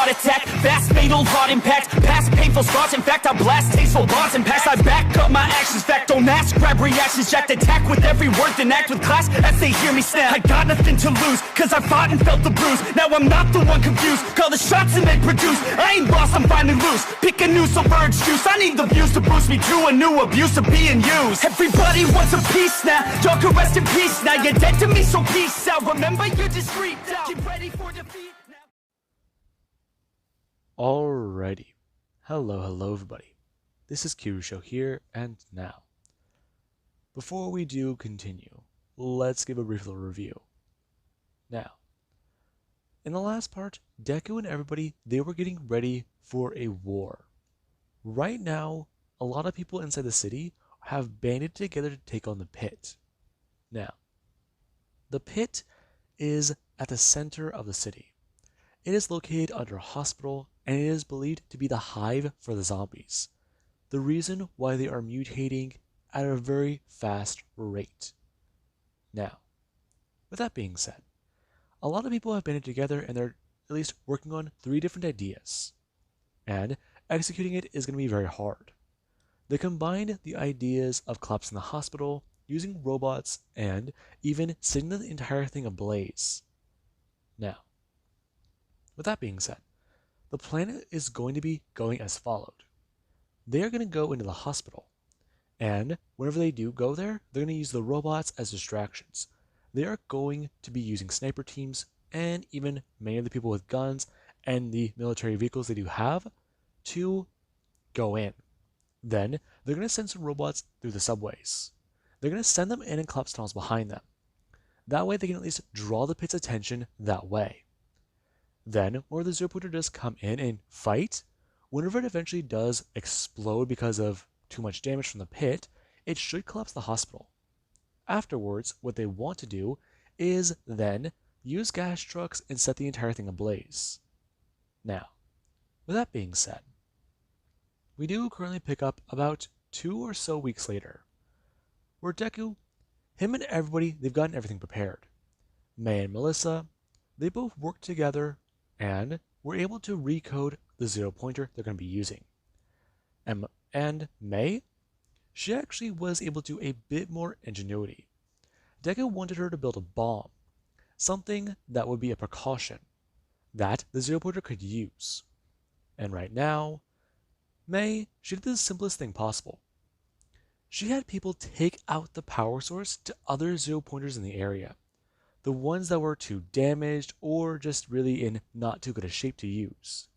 heart attack. Fast, fatal, heart impact. Past painful scars, in fact, I blast tasteful bars and pass. I back up my actions, fact, don't ask, grab reactions, jacked, attack with every word, then act with class as they hear me snap. I got nothing to lose, cause I fought and felt the bruise. Now I'm not the one confused, call the shots and they produce. I ain't lost, I'm finally loose, pick a new submerged juice. I need the views to boost me to a new abuse of being used. Everybody wants a piece now, y'all can rest in peace now. You're dead to me, so peace out. Remember you're discreet now, get ready for defeat now. Alrighty. Hello everybody. This is Kirusho here, and now, before we do continue, let's give a brief little review. Now, in the last part, Deku and everybody, they were getting ready for a war. Right now, a lot of people inside the city have banded together to take on the pit. Now, the pit is at the center of the city. It is located under a hospital, and it is believed to be the hive for the zombies. The reason why they are mutating at a very fast rate. Now, with that being said, a lot of people have banded together and they're at least working on 3 different ideas. And executing it is going to be very hard. They combined the ideas of collapsing the hospital, using robots, and even setting the entire thing ablaze. Now, with that being said, the plan is going to be going as followed. They are going to go into the hospital, and whenever they do go there, they're going to use the robots as distractions. They are going to be using sniper teams and even many of the people with guns and the military vehicles they do have to go in. Then they're going to send some robots through the subways. They're going to send them in and collapse tunnels behind them. That way they can at least draw the pit's attention that way. Then, where the Zero Pointer does come in and fight, whenever it eventually does explode because of too much damage from the pit, it should collapse the hospital. Afterwards, what they want to do is then use gas trucks and set the entire thing ablaze. Now, with that being said, we do currently pick up about 2 or so weeks later, where Deku, him and everybody, they've gotten everything prepared. May and Melissa, they both work together and were able to recode the Zero Pointer they're going to be using. And May, she actually was able to do a bit more ingenuity. Deku wanted her to build a bomb, something that would be a precaution that the Zero Pointer could use. And right now, May, she did the simplest thing possible. She had people take out the power source to other Zero Pointers in the area. The ones that were too damaged or just really in not too good a shape to use.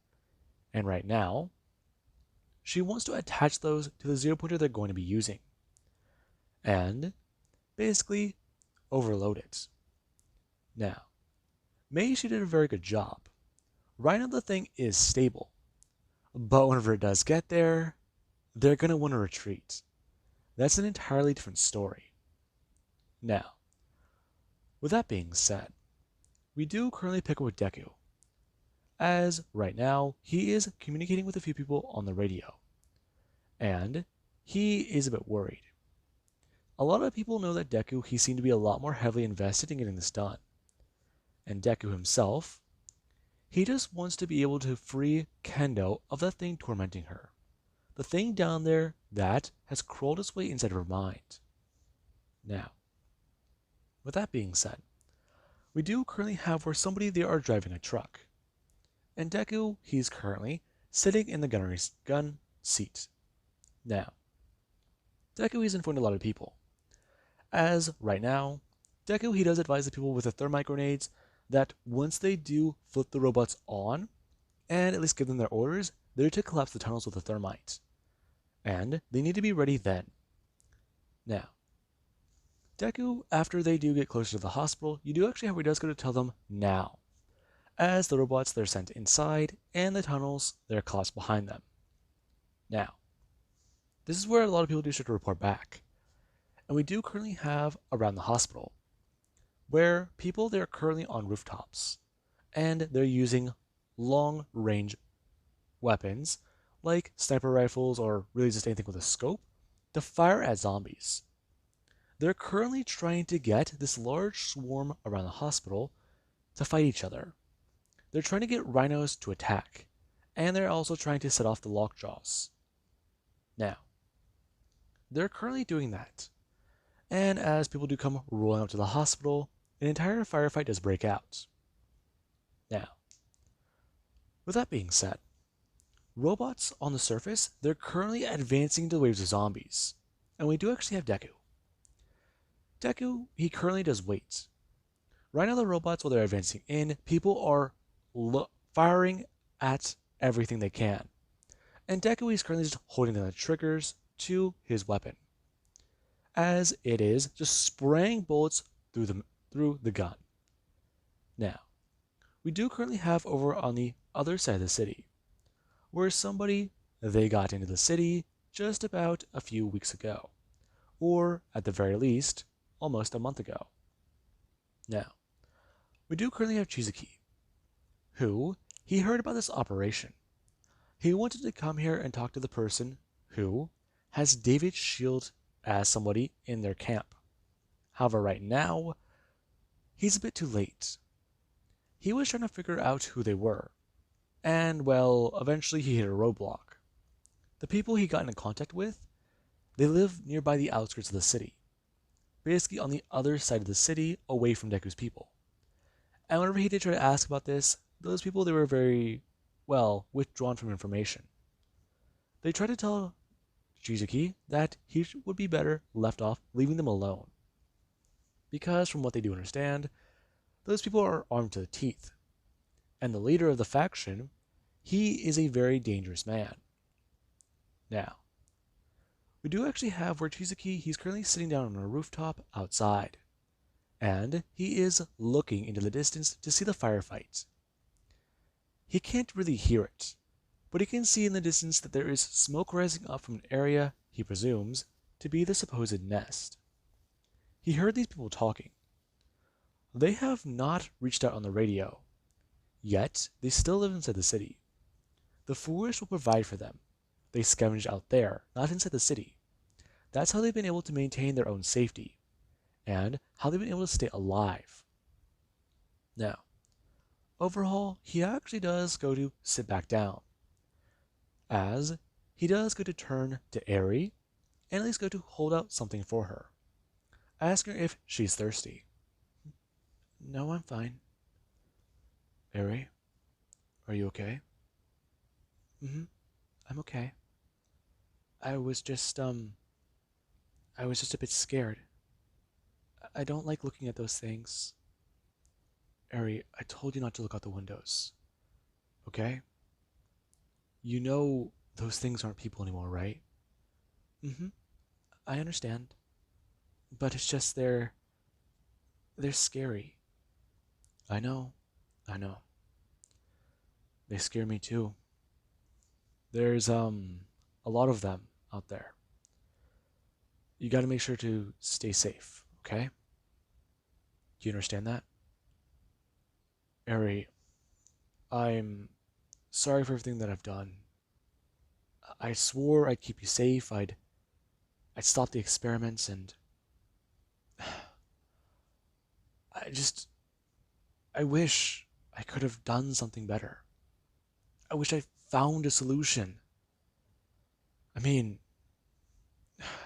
And right now, she wants to attach those to the Zero Pointer they're going to be using. And basically overload it. Now, May, she did a very good job. Right now the thing is stable. But whenever it does get there, they're going to want to retreat. That's an entirely different story. Now, with that being said, we do currently pick up with Deku, as right now he is communicating with a few people on the radio, and he is a bit worried. A lot of people know that Deku, he seemed to be a lot more heavily invested in getting this done, and Deku himself, he just wants to be able to free Kendo of that thing tormenting her, the thing down there that has crawled its way inside of her mind. Now, with that being said, we do currently have where somebody they are driving a truck. And Deku, he's currently sitting in the gun seat. Now, Deku, he's informed a lot of people. As right now, Deku, he does advise the people with the thermite grenades that once they do flip the robots on, and at least give them their orders, they're to collapse the tunnels with the thermite. And they need to be ready then. Now, Deku, after they do get closer to the hospital, you do actually have where he does go to tell them now, as the robots they're sent inside and the tunnels they're collapsed behind them. Now, this is where a lot of people do start to report back, and we do currently have around the hospital, where people they're currently on rooftops, and they're using long-range weapons like sniper rifles or really just anything with a scope to fire at zombies. They're currently trying to get this large swarm around the hospital to fight each other. They're trying to get rhinos to attack, and they're also trying to set off the lockjaws. Now, they're currently doing that, and as people do come rolling up to the hospital, an entire firefight does break out. Now, with that being said, robots on the surface, they're currently advancing to waves of zombies, and we do actually have Deku. Deku, he currently does wait. Right now the robots, while they're advancing in, people are firing at everything they can. And Deku is currently just holding the triggers to his weapon, as it is just spraying bullets through the gun. Now, we do currently have over on the other side of the city, where they got into the city just about a few weeks ago, or at the very least, almost a month ago. Now, we do currently have Chizuki, who, he heard about this operation. He wanted to come here and talk to the person who has David's shield as somebody in their camp. However, right now, he's a bit too late. He was trying to figure out who they were, and well, eventually he hit a roadblock. The people he got in contact with, they live nearby the outskirts of the city, basically on the other side of the city, away from Deku's people. And whenever he did try to ask about this, those people, they were very, well, withdrawn from information. They tried to tell Shizuki that he would be better left off leaving them alone. Because from what they do understand, those people are armed to the teeth. And the leader of the faction, he is a very dangerous man. Now, we do actually have where Chizuki, he's currently sitting down on a rooftop outside. And he is looking into the distance to see the firefight. He can't really hear it, but he can see in the distance that there is smoke rising up from an area he presumes to be the supposed nest. He heard these people talking. They have not reached out on the radio, yet they still live inside the city. The forest will provide for them. They scavenge out there, not inside the city. That's how they've been able to maintain their own safety, and how they've been able to stay alive. Now, Overhaul, he actually does go to sit back down, as he does go to turn to Eri, and at least go to hold out something for her, ask her if she's thirsty. No, I'm fine. Eri, are you okay? I'm okay. I was just a bit scared. I don't like looking at those things. Eri, I told you not to look out the windows. Okay? You know those things aren't people anymore, right? I understand. But it's just they're scary. I know. They scare me too. There's a lot of them out there. You gotta make sure to stay safe, okay? Do you understand that? Eri, I'm sorry for everything that I've done. I swore I'd keep you safe, I'd stop the experiments, and I wish I could have done something better. I wish I found a solution. I mean,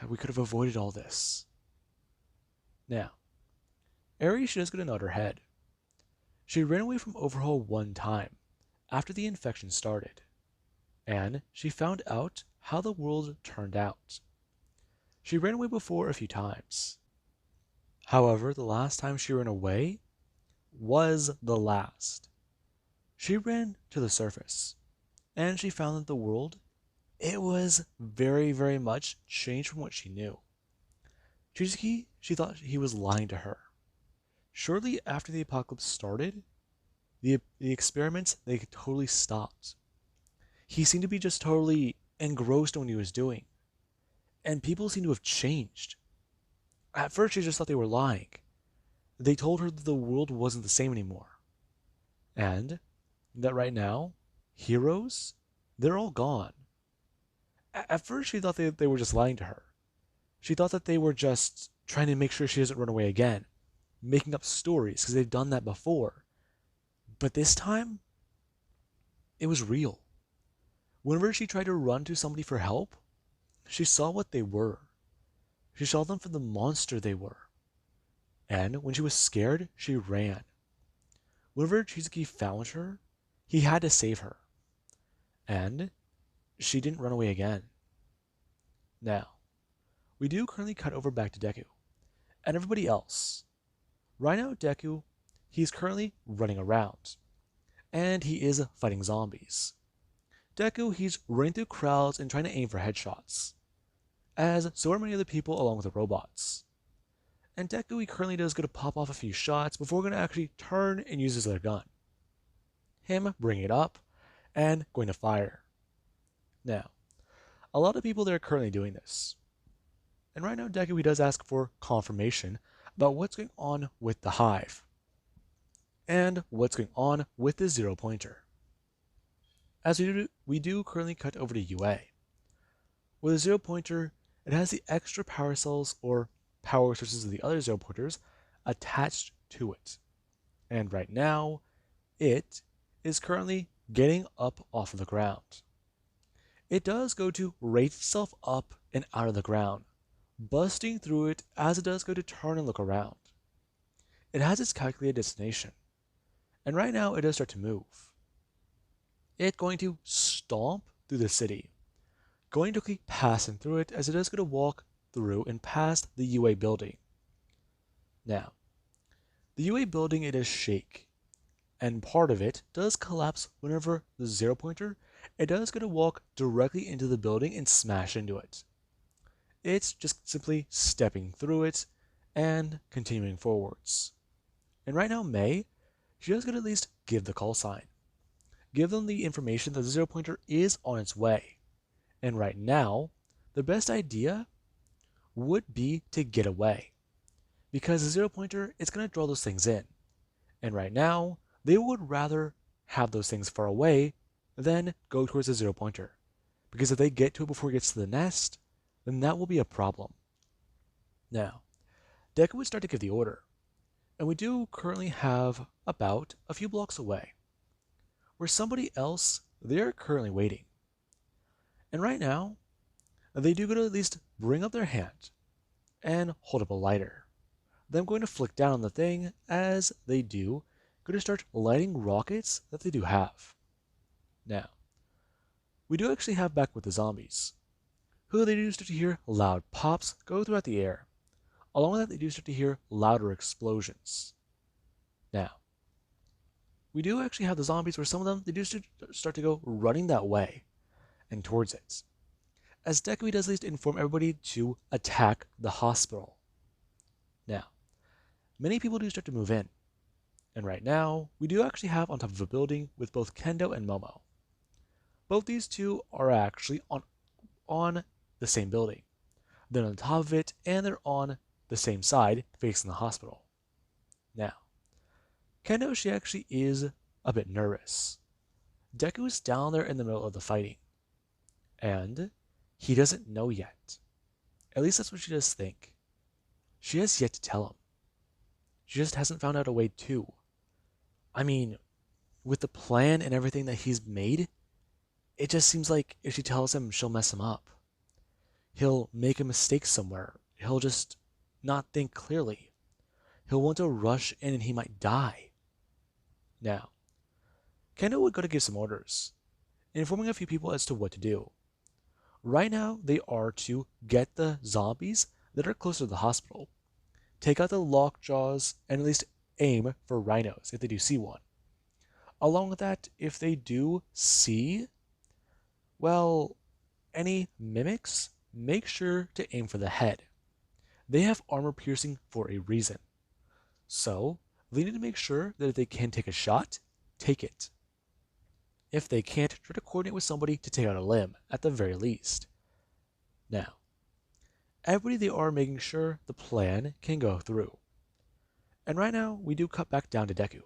we could have avoided all this. Now, Eri, she does get to nod her head. She ran away from Overhaul one time, after the infection started, and she found out how the world turned out. She ran away before a few times. However, the last time she ran away was the last. She ran to the surface, and she found that the world, it was very, very much changed from what she knew. Chizuki, she thought he was lying to her. Shortly after the apocalypse started, the experiments, they totally stopped. He seemed to be just totally engrossed in what he was doing. And people seemed to have changed. At first, she just thought they were lying. They told her that the world wasn't the same anymore. And that right now, heroes, they're all gone. At first, she thought they were just lying to her. She thought that they were just trying to make sure she doesn't run away again, making up stories, because they've done that before. But this time, It was real. Whenever she tried to run to somebody for help, she saw what they were. She saw them for the monster they were. And when she was scared, she ran. Whenever Chizuki found her, he had to save her. And she didn't run away again. Now, we do currently cut over back to Deku. And everybody else. Rhino Deku, he's currently running around. And he is fighting zombies. Deku, he's running through crowds and trying to aim for headshots. As so are many other people along with the robots. And Deku, he currently does go to pop off a few shots before going to actually turn and use his other gun. Him bringing it up and going to fire. Now, a lot of people there are currently doing this. And right now Deku, he does ask for confirmation about what's going on with the hive. And what's going on with the 0-pointer. As we do currently cut over to UA. With a 0-pointer, it has the extra power cells or power sources of the other 0-pointers attached to it. And right now, it is currently getting up off of the ground. It does go to raise itself up and out of the ground, busting through it as it does go to turn and look around. It has its calculated destination, and right now it does start to move. It's going to stomp through the city, going to keep passing through it as it does go to walk through and past the UA building. Now, the UA building, it does shake, and part of it does collapse whenever the 0-pointer, it does go to walk directly into the building and smash into it. It's just simply stepping through it and continuing forwards. And right now, May, she does go to at least give the call sign. Give them the information that the 0-pointer is on its way. And right now, the best idea would be to get away. Because the 0-pointer, it's going to draw those things in. And right now, they would rather have those things far away than go towards the 0-pointer. Because if they get to it before it gets to the nest, then that will be a problem. Now, Deku would start to give the order. And we do currently have about a few blocks away, where somebody else, they're currently waiting. And right now, they do go to at least bring up their hand and hold up a lighter. Then I'm going to flick down on the thing as they do go to start lighting rockets that they do have. Now, we do actually have back with the zombies, who they do start to hear loud pops go throughout the air. Along with that, they do start to hear louder explosions. Now, we do actually have the zombies where some of them, they do start to go running that way and towards it. As Deku does at least inform everybody to attack the hospital. Now, many people do start to move in. And right now, we do actually have on top of a building with both Kendo and Momo. Both these two are actually on the same building. They're on top of it, and they're on the same side, facing the hospital. Now, Kendo, she actually is a bit nervous. Deku is down there in the middle of the fighting. And he doesn't know yet. At least that's what she does think. She has yet to tell him. She just hasn't found out a way to. I mean, with the plan and everything that he's made, it just seems like if she tells him, she'll mess him up. He'll make a mistake somewhere. He'll just not think clearly. He'll want to rush in and he might die. Now, Kendo would go to give some orders, informing a few people as to what to do. Right now, they are to get the zombies that are closer to the hospital, take out the lockjaws, and at least aim for rhinos if they do see one. Along with that, if they do see, well, any mimics, make sure to aim for the head. They have armor piercing for a reason. So, they need to make sure that if they can take a shot, take it. If they can't, try to coordinate with somebody to take out a limb, at the very least. Now, everybody, they are making sure the plan can go through. And right now, we do cut back down to Deku.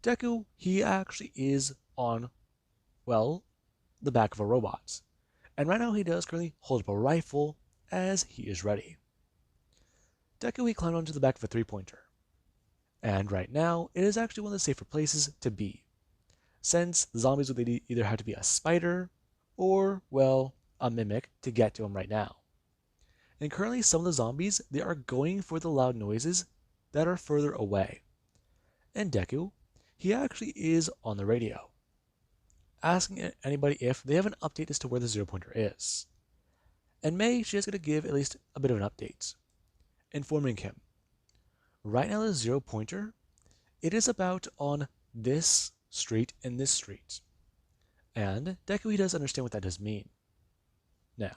Deku, he actually is on, well, the back of a robot. And right now he does currently hold up a rifle as he is ready. Deku, he climbed onto the back of a 3-pointer. And right now, it is actually one of the safer places to be. since the zombies would either have to be a spider or, well, a mimic to get to him right now. And currently some of the zombies, they are going for the loud noises that are further away. And Deku, he actually is on the radio, asking anybody if they have an update as to where the zero pointer is. And May, she is going to give at least a bit of an update, informing him, right now the zero pointer, it is about on this street and this street. And Deku, he does understand what that does mean. Now,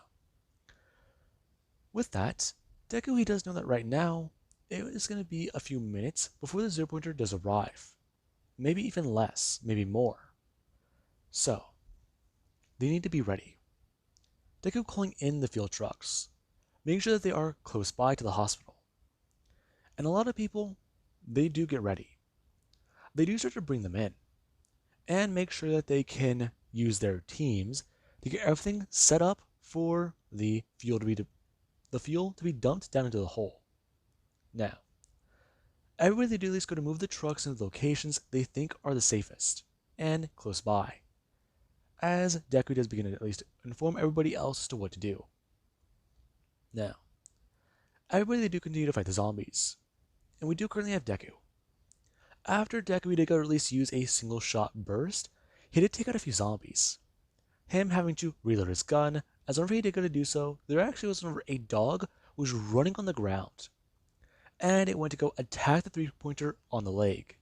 with that, Deku, he does know that right now, it is going to be a few minutes before the zero pointer does arrive. Maybe even less, maybe more. So, they need to be ready. Deku calling in the field trucks, making sure that they are close by to the hospital. And a lot of people, they do get ready. They do start to bring them in and make sure that they can use their teams to get everything set up for the fuel to be dumped down into the hole. Now, everybody they do at least go to move the trucks into the locations they think are the safest and close by, as Deku does begin to at least inform everybody else as to what to do. Now, everybody they do continue to fight the zombies, and we do currently have Deku. After Deku did go at least use a single shot burst, he did take out a few zombies. Him having to reload his gun, as whenever he did go to do so, there actually was a dog who was running on the ground, and it went to go attack the three-pointer on the leg.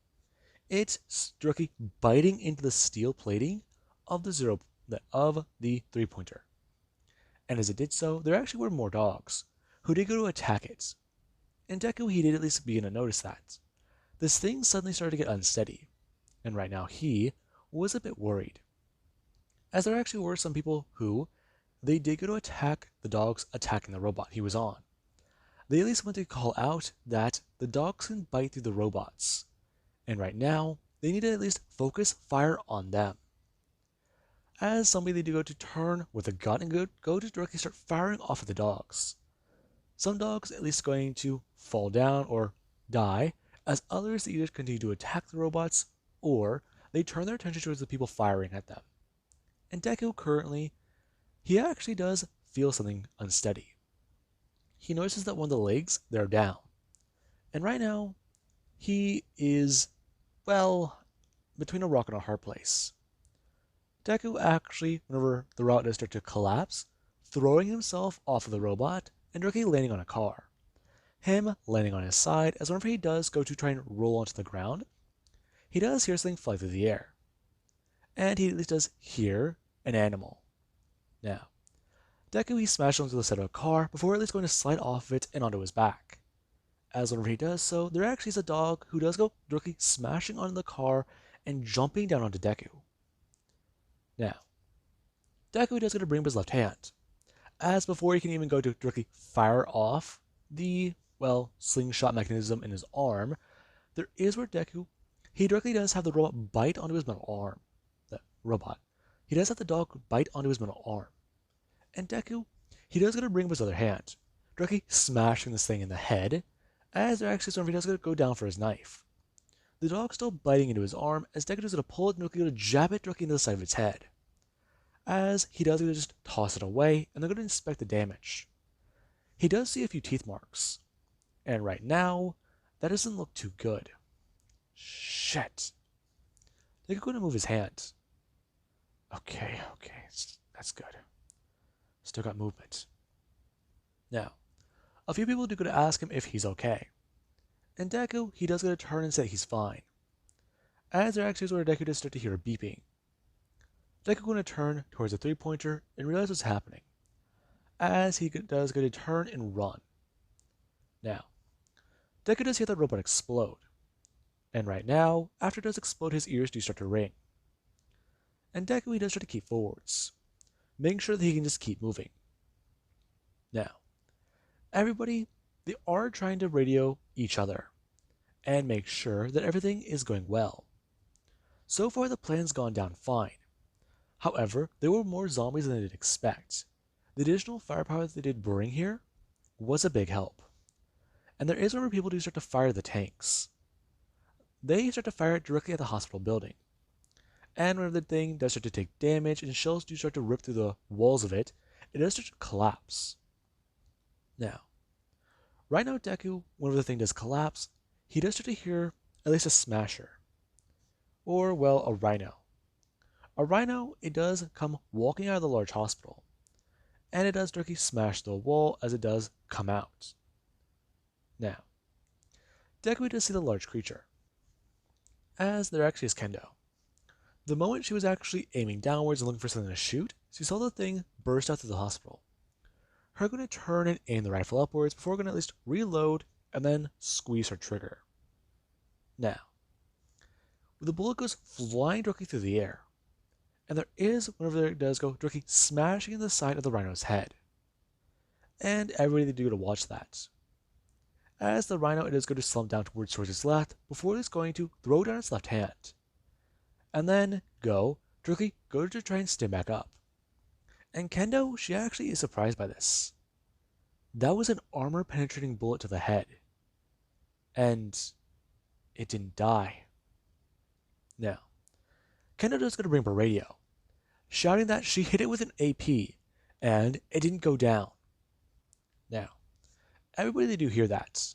It directly biting into the steel plating of the three-pointer. And as it did so, there actually were more dogs, who did go to attack it. And Deku, he did at least begin to notice that. This thing suddenly started to get unsteady, and right now he was a bit worried. As there actually were some people who, they did go to attack the dogs attacking the robot he was on. They at least went to call out that the dogs can bite through the robots, and right now, they need to at least focus fire on them. As somebody they do go to turn with a gun and go to directly start firing off at the dogs. Some dogs at least going to fall down or die, as others either continue to attack the robots or they turn their attention towards the people firing at them. And Deku currently, he actually does feel something unsteady. He notices that one of the legs, they're down. And right now, he is, well, between a rock and a hard place. Deku actually, whenever the robot does start to collapse, throwing himself off of the robot and directly landing on a car. Him landing on his side, as whenever he does go to try and roll onto the ground, he does hear something fly through the air. And he at least does hear an animal. Now, Deku, he smashes onto the side of a car before at least going to slide off of it and onto his back. As whenever he does so, there actually is a dog who does go directly smashing onto the car and jumping down onto Deku. Now, Deku does go to bring up his left hand, as before he can even go to directly fire off the, well, slingshot mechanism in his arm, there is where Deku, he directly does have the robot bite onto his metal arm. The robot. He does have the dog bite onto his metal arm. And Deku, he does go to bring up his other hand, directly smashing this thing in the head, as there actually is he does go down for his knife. The dog's still biting into his arm, as Deku does go to pull it and go to jab it directly into the side of its head. As he does go to just toss it away, and they're going to inspect the damage. He does see a few teeth marks, and right now, that doesn't look too good. Shit. Deku going to move his hand. Okay, that's good. Still got movement. Now, a few people do go to ask him if he's okay. And Deku, he does go to turn and say he's fine. As there actually is where Deku does start to hear a beeping. Deku going to turn towards the three-pointer and realize what's happening. As he does go to turn and run. Now, Deku does hear the robot explode. And right now, after it does explode, his ears do start to ring. And Deku, he does try to keep forwards, making sure that he can just keep moving. Now, everybody, they are trying to radio each other and make sure that everything is going well. So far, the plan's gone down fine. However, there were more zombies than they did expect. The additional firepower that they did bring here was a big help. And there is where people do start to fire the tanks. They start to fire it directly at the hospital building. And whenever the thing does start to take damage and shells do start to rip through the walls of it, it does start to collapse. Now, right now Deku, whenever the thing does collapse, he does start to hear at least a smasher. Or, well, a rhino. A rhino, it does come walking out of the large hospital, and it does directly smash the wall as it does come out. Now, Deku does see the large creature, as there actually is Kendo. The moment she was actually aiming downwards and looking for something to shoot, she saw the thing burst out through the hospital. Her going to turn and aim the rifle upwards before going to at least reload and then squeeze her trigger. Now, the bullet goes flying directly through the air, and there is, whenever it does go, directly smashing in the side of the rhino's head. And everybody do to watch that. As the rhino, it is going to slump down towards its left before it is going to throw down its left hand. And then go to try and stand back up. And Kendo, she actually is surprised by this. That was an armor-penetrating bullet to the head. And it didn't die. Now, Kendo is going to bring up a radio, shouting that she hit it with an AP, and it didn't go down. Now, everybody do hear that.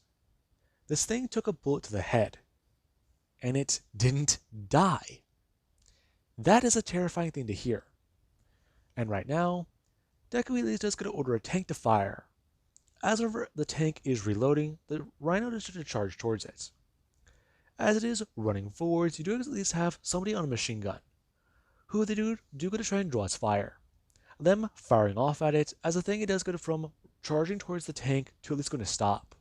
This thing took a bullet to the head, and it didn't die. That is a terrifying thing to hear. And right now, Deku is just going to order a tank to fire. As the tank is reloading, the rhino is to charge towards it. As it is running forwards, you do at least have somebody on a machine gun, who they do go to try and draw its fire. Them firing off at it, as the thing it does go from charging towards the tank to at least going to stop.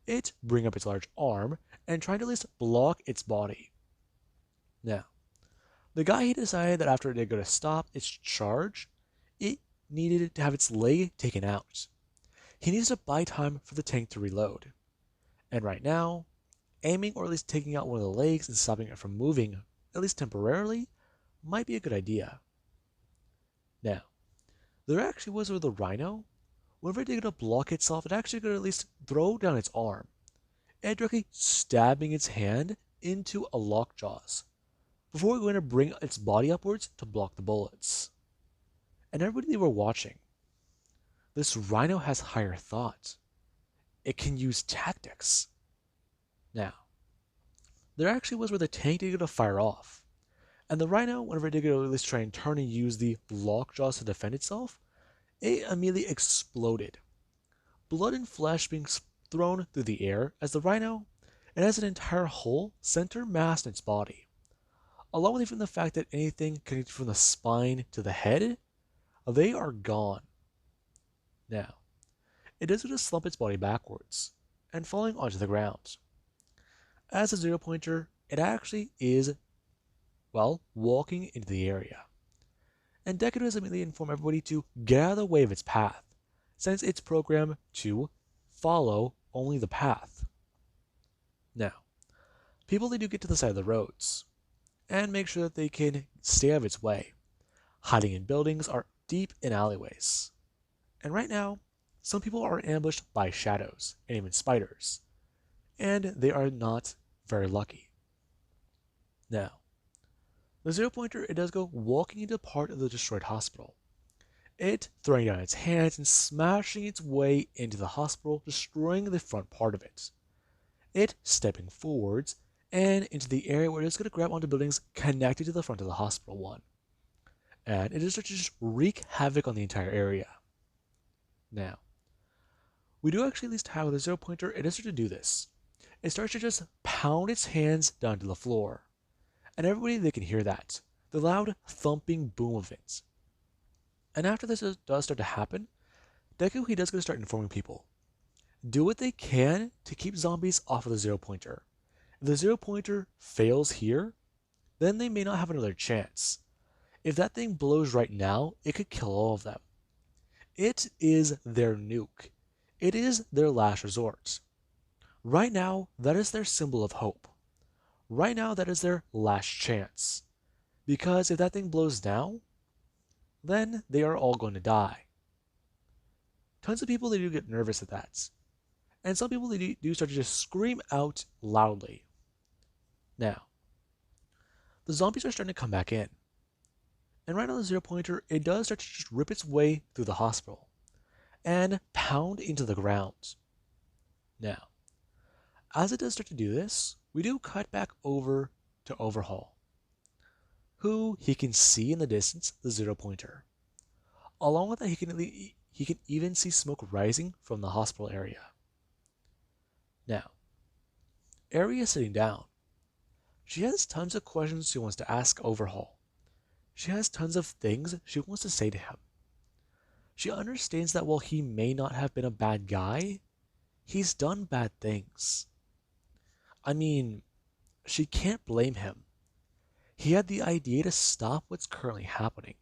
It bring up its large arm and trying to at least block its body. Now, the guy he decided that after it did go to stop its charge, it needed to have its leg taken out. He needs to buy time for the tank to reload. And right now, aiming or at least taking out one of the legs and stopping it from moving, at least temporarily, might be a good idea. Now, there actually was with the rhino, whenever it did go to block itself, it actually could at least throw down its arm, and directly stabbing its hand into a lockjaws, before going to bring its body upwards to block the bullets. And everybody were watching. This rhino has higher thought. It can use tactics. Now, there actually was where the tank did go to fire off, and the rhino, whenever it did go to at least try and turn and use the lockjaws to defend itself, it immediately exploded. Blood and flesh being thrown through the air as the rhino, it has an entire hole center mass in its body, along with even the fact that anything connected from the spine to the head, they are gone. Now, it does just slump its body backwards and falling onto the ground. As a 0-pointer, it actually is, well, walking into the area. And Deku does immediately inform everybody to get out of the way of its path, since it's programmed to follow only the path. Now, people they do get to the side of the roads, and make sure that they can stay out of its way, hiding in buildings or deep in alleyways. And right now, some people are ambushed by shadows and even spiders, and they are not very lucky. Now, the 0-pointer, it does go walking into part of the destroyed hospital. It throwing down its hands and smashing its way into the hospital, destroying the front part of it. It stepping forwards and into the area where it is going to grab onto buildings connected to the front of the hospital one. And it is to just wreak havoc on the entire area. Now, we do actually at least have the 0-pointer, it is to do this. It starts to just pound its hands down to the floor. And everybody, they can hear that. The loud thumping boom of it. And after this does start to happen, Deku, he does going to start informing people. Do what they can to keep zombies off of the 0-pointer. If the 0-pointer fails here, then they may not have another chance. If that thing blows right now, it could kill all of them. It is their nuke. It is their last resort. Right now, that is their symbol of hope. Right now, that is their last chance. Because if that thing blows down, then they are all going to die. Tons of people, they do get nervous at that. And some people, they do start to just scream out loudly. Now, the zombies are starting to come back in. And right now the zero pointer, it does start to just rip its way through the hospital and pound into the ground. Now, as it does start to do this, we do cut back over to Overhaul, who he can see in the distance the zero pointer. Along with that, he can even see smoke rising from the hospital area. Now, Eri is sitting down. She has tons of questions she wants to ask Overhaul. She has tons of things she wants to say to him. She understands that while he may not have been a bad guy, he's done bad things. I mean, she can't blame him. He had the idea to stop what's currently happening.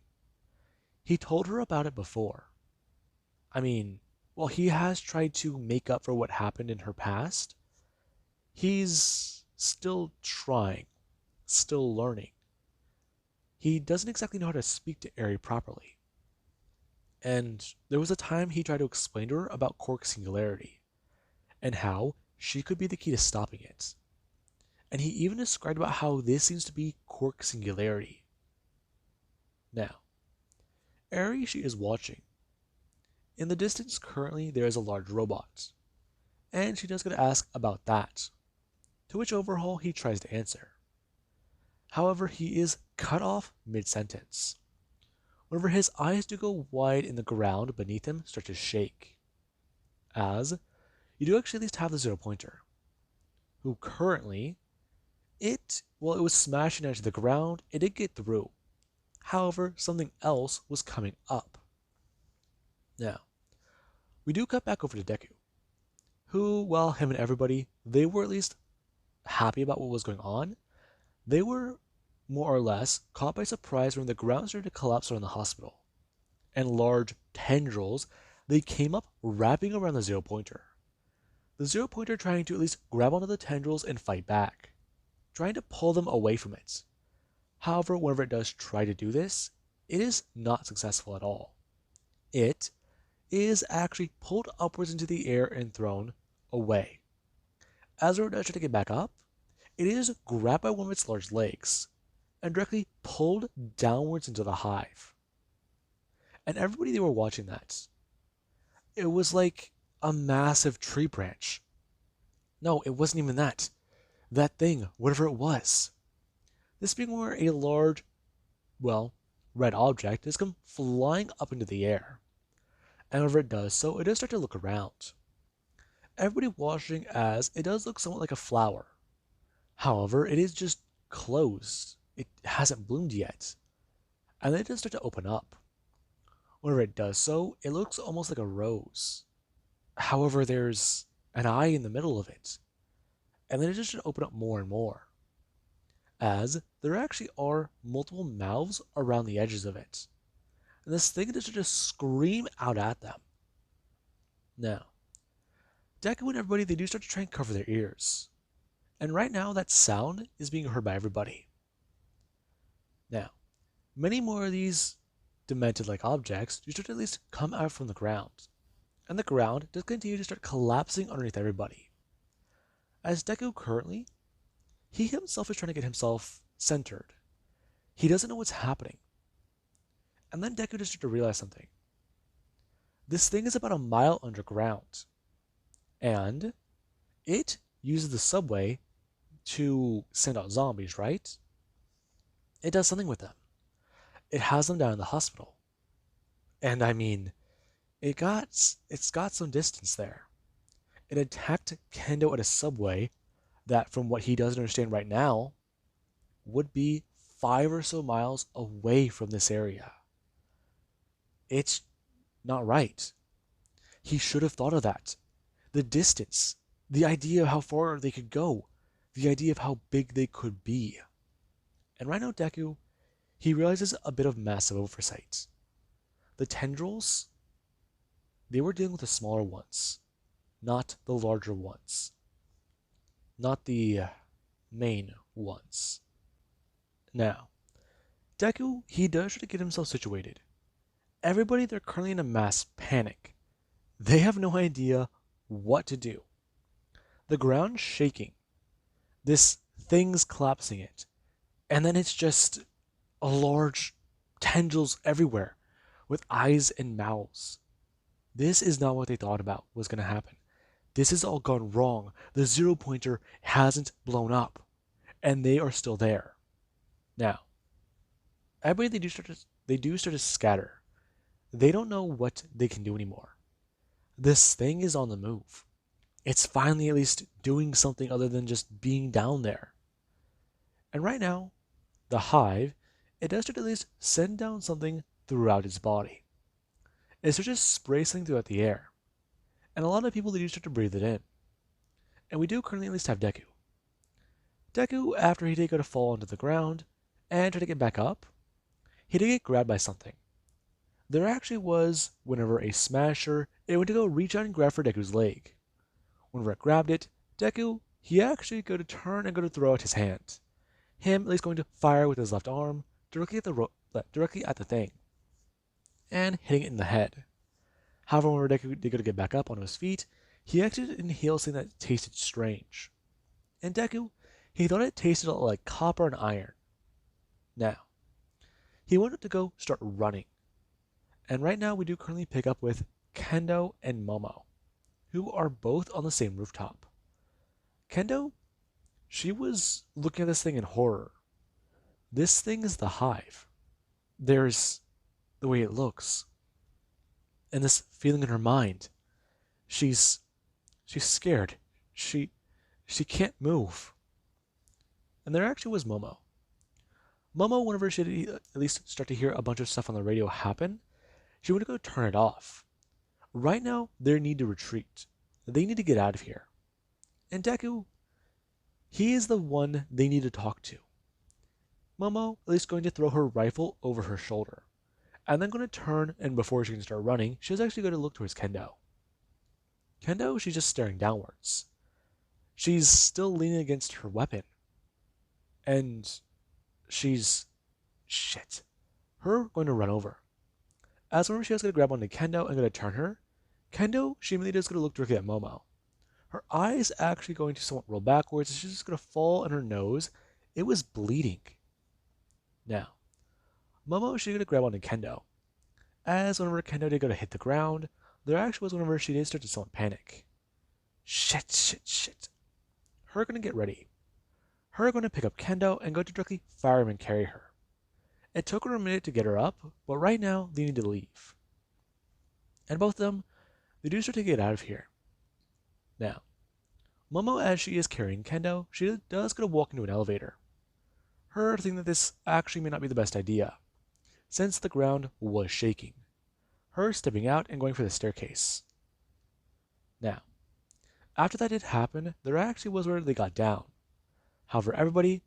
He told her about it before. I mean, while he has tried to make up for what happened in her past, he's still trying, still learning. He doesn't exactly know how to speak to Eri properly. And there was a time he tried to explain to her about Quark Singularity, and how she could be the key to stopping it. And he even described about how this seems to be Quark Singularity. Now, Eri, she is watching. In the distance currently there is a large robot, and she does get to ask about that, to which Overhaul he tries to answer. However, he is cut off mid-sentence, whenever his eyes do go wide and the ground beneath him start to shake, as you do actually at least have the zero pointer, who currently, it was smashing into the ground, it did get through. However, something else was coming up. Now, we do cut back over to Deku, who, well, him and everybody, they were at least happy about what was going on. They were more or less caught by surprise when the ground started to collapse around the hospital, and large tendrils, they came up wrapping around the zero pointer. The zero pointer trying to at least grab onto the tendrils and fight back, trying to pull them away from it. However, whenever it does try to do this, it is not successful at all. It is actually pulled upwards into the air and thrown away. As it does try to get back up, it is grabbed by one of its large legs and directly pulled downwards into the hive. And everybody, they were watching that. It was like a massive tree branch. No, it wasn't even that. That thing, whatever it was. This being where a large, red object has come flying up into the air. And whenever it does so, it does start to look around. Everybody watching as it does look somewhat like a flower. However, it is just closed. It hasn't bloomed yet. And then it does start to open up. Whenever it does so, it looks almost like a rose. However, there's an eye in the middle of it. And then it just should open up more and more, as there actually are multiple mouths around the edges of it. And this thing does just scream out at them. Now, Deku and everybody, they do start to try and cover their ears. And right now, that sound is being heard by everybody. Now, many more of these demented-like objects do start to at least come out from the ground. And the ground does continue to start collapsing underneath everybody. As Deku currently, he himself is trying to get himself centered. He doesn't know what's happening. And then Deku just started to realize something. This thing is about a mile underground. And it uses the subway to send out zombies, right? It does something with them. It has them down in the hospital. And I mean, it's got some distance there. It attacked Kendo at a subway that, from what he doesn't understand right now, would be 5 or so miles away from this area. It's not right. He should have thought of that. The distance, the idea of how far they could go, the idea of how big they could be. And right now, Deku, he realizes a bit of massive oversight. The tendrils, they were dealing with the smaller ones, not the larger ones. Not the main ones. Now, Deku, he does try to get himself situated. Everybody, they're currently in a mass panic. They have no idea what to do. The ground's shaking. This thing's collapsing it. And then it's just a large tendrils everywhere with eyes and mouths. This is not what they thought about was going to happen. This has all gone wrong. The zero pointer hasn't blown up, and they are still there. Now, everybody they do start to scatter. They don't know what they can do anymore. This thing is on the move. It's finally at least doing something other than just being down there. And right now, the hive, it does start to at least send down something throughout its body. It starts to spray something throughout the air. And a lot of people, they do start to breathe it in. And we do currently at least have Deku. Deku, after he did go to fall onto the ground and try to get back up, he did get grabbed by something. There actually was, whenever a smasher, it went to go reach out and grab for Deku's leg. Whenever it grabbed it, Deku, he actually go to turn and go to throw out his hand. Him at least going to fire with his left arm directly at the thing, and hitting it in the head. However, whenever Deku did go to get back up on his feet, he actually inhaled something that tasted strange. And Deku, he thought it tasted like copper and iron. Now, he wanted to go start running. And right now we do currently pick up with Kendo and Momo, who are both on the same rooftop. Kendo, she was looking at this thing in horror. This thing is the hive. There's the way it looks. And this feeling in her mind. She's scared. She can't move. And there actually was Momo. Momo, whenever she did at least start to hear a bunch of stuff on the radio happen, she went to go turn it off. Right now, they need to retreat. They need to get out of here. And Deku, he is the one they need to talk to. Momo at least going to throw her rifle over her shoulder, and then going to turn, and before she can start running, she's actually going to look towards Kendo. Kendo, she's just staring downwards. She's still leaning against her weapon. And she's... shit. Her going to run over. As whenever she was going to grab onto Kendo and going to turn her, Kendo, she immediately is going to look directly at Momo. Her eyes actually going to somewhat roll backwards, and she's just going to fall on her nose. It was bleeding. Now, Momo, she's going to grab onto Kendo. As whenever Kendo did go to hit the ground, there actually was whenever she did start to somewhat panic. Shit. Her going to get ready. Her going to pick up Kendo and go to directly fire him and carry her. It took her a minute to get her up, but right now they need to leave. And both of them, they do start to get out of here. Now, Momo, as she is carrying Kendo, she does go to walk into an elevator. Her thinking that this actually may not be the best idea, since the ground was shaking. Her stepping out and going for the staircase. Now, after that did happen, there actually was where they got down. However, everybody,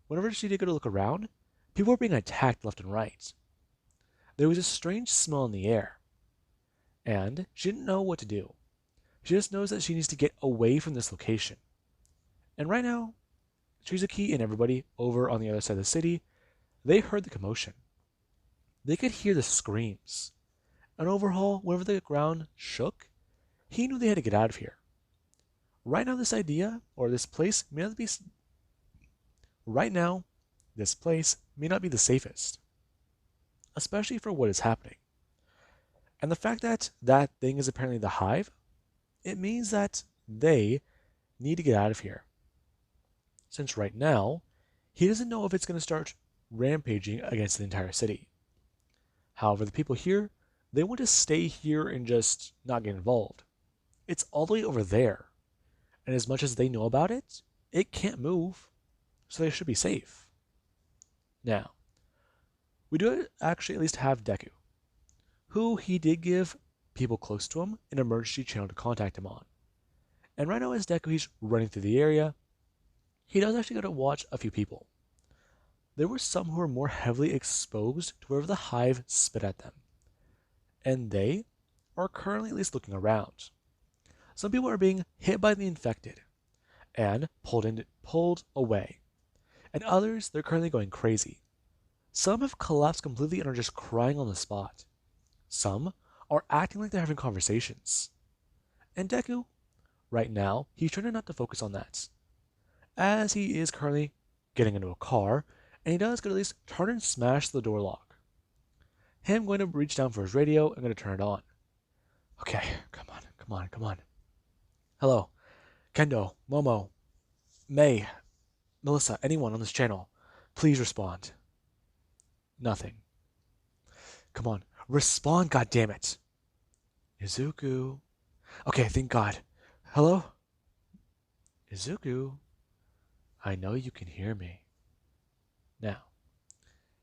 whenever she did go to look around, people were being attacked left and right. There was a strange smell in the air, and she didn't know what to do. She just knows that she needs to get away from this location. And right now, Shizuki and everybody over on the other side of the city, they heard the commotion. They could hear the screams. And Overhaul, whenever the ground shook, he knew they had to get out of here. Right now, this idea, or this place, may not be... Right now, this place may not be the safest. Especially for what is happening. And the fact that that thing is apparently the hive, it means that they need to get out of here. Since right now, he doesn't know if it's going to start rampaging against the entire city. However, the people here, they want to stay here and just not get involved. It's all the way over there. And as much as they know about it, it can't move. So they should be safe. Now, we do actually at least have Deku, who he did give people close to him an emergency channel to contact him on. And right now as Deku, he's running through the area, he does actually go to watch a few people. There were some who were more heavily exposed to wherever the hive spit at them. And they are currently at least looking around. Some people are being hit by the infected and pulled away. And others, they're currently going crazy. Some have collapsed completely and are just crying on the spot. Some are acting like they're having conversations. And Deku, right now, he's trying not to focus on that, as he is currently getting into a car and he does get at least turn and smash the door lock. Him going to reach down for his radio and going to turn it on. Okay, come on, come on, come on. Hello, Kendo, Momo, May, Melissa, anyone on this channel, please respond. Nothing. Come on, respond, goddammit. Izuku. Okay, thank God. Hello? Izuku, I know you can hear me. Now,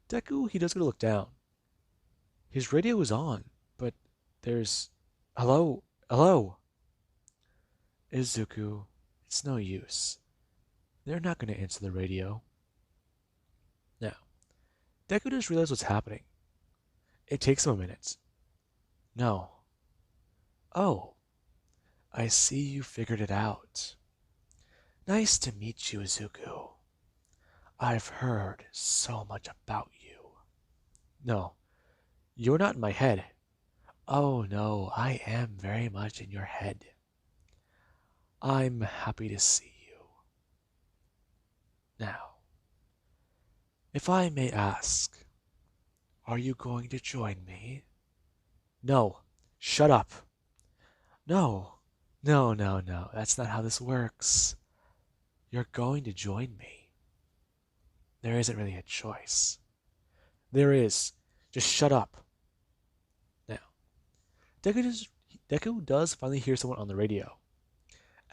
Deku, he does go to look down. His radio is on, but there's... Hello? Hello? Izuku, it's no use. They're not going to answer the radio. Now, Deku just realized what's happening. It takes him a minute. No. Oh, I see you figured it out. Nice to meet you, Izuku. I've heard so much about you. No, you're not in my head. Oh no, I am very much in your head. I'm happy to see you. Now, if I may ask, are you going to join me? No, shut up. No, no, no, no, that's not how this works. You're going to join me. There isn't really a choice. There is. Just shut up. Now, Deku does finally hear someone on the radio.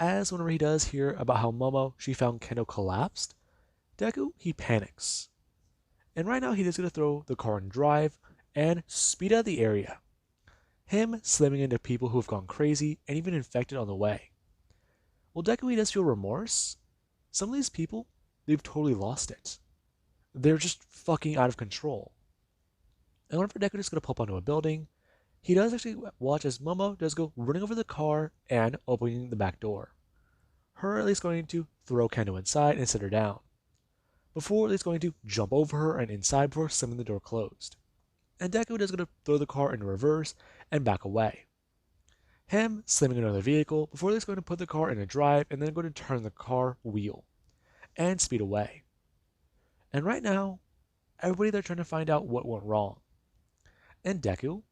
As whenever he does hear about how Momo, she found Kendo collapsed, Deku, he panics. And right now he is going to throw the car in drive and speed out of the area. Him slamming into people who have gone crazy and even infected on the way. Well, Deku, he does feel remorse. Some of these people, they've totally lost it. They're just fucking out of control. And whenever Deku is going to pop onto a building, he does actually watch as Momo does go running over the car and opening the back door. Her at least going to throw Kendo inside and sit her down. Before at least going to jump over her and inside before slamming the door closed. And Deku is going to throw the car into reverse and back away. Him slamming another vehicle before he's going to put the car in a drive and then going to turn the car wheel and speed away. And right now, everybody they're trying to find out what went wrong. And Deku,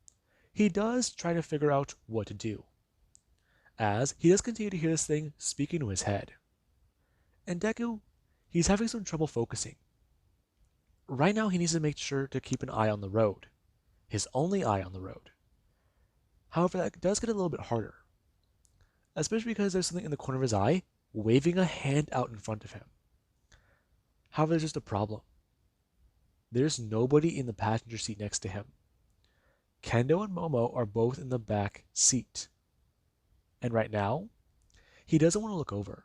he does try to figure out what to do, as he does continue to hear this thing speaking to his head. And Deku, he's having some trouble focusing. Right now he needs to make sure to keep an eye on the road, his only eye on the road. However, that does get a little bit harder, especially because there's something in the corner of his eye waving a hand out in front of him. However, there's just a problem. There's nobody in the passenger seat next to him. Kendo and Momo are both in the back seat. And right now, he doesn't want to look over.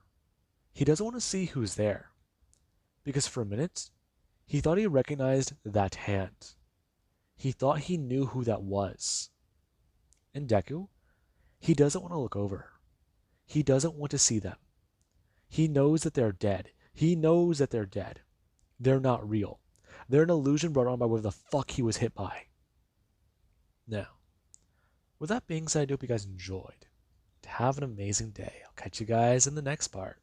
He doesn't want to see who's there. Because for a minute, he thought he recognized that hand. He thought he knew who that was. And Deku, he doesn't want to look over. He doesn't want to see them. He knows that they're dead. He knows that they're dead. They're not real. They're an illusion brought on by whatever the fuck he was hit by. Now, with that being said, I hope you guys enjoyed. Have an amazing day. I'll catch you guys in the next part.